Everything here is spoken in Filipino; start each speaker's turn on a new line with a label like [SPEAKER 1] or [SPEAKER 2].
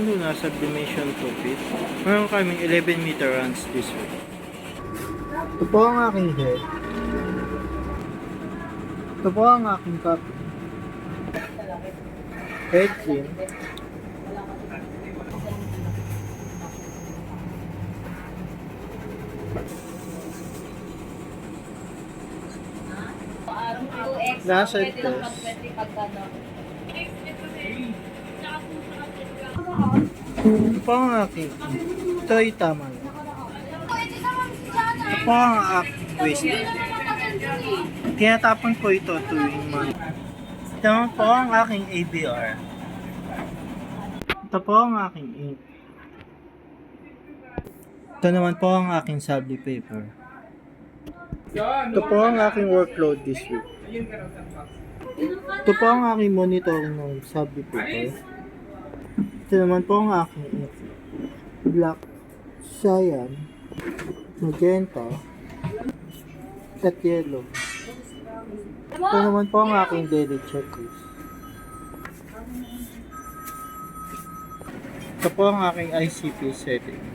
[SPEAKER 1] Na sublimation to fit. Meron kaming 11 meter runs this way. Ito po ang aking head. Ito po ang aking copy. Head clean. Nasa test. Ito po ang aking. Ito ay tama lang. Ito po ang aking waist. Tinatapon ko ito tuwing month. Ito po ang aking ABR. Ito po ang aking ink. Ito naman po ang aking subli paper. Ito po ang aking workload this week. Ito po ang aking monitoring ng subli paper. Ito naman po ang aking ink. Black, cyan, magenta, at yellow. Ito naman po ang aking daily checklist. Ito po ang aking ICP setting.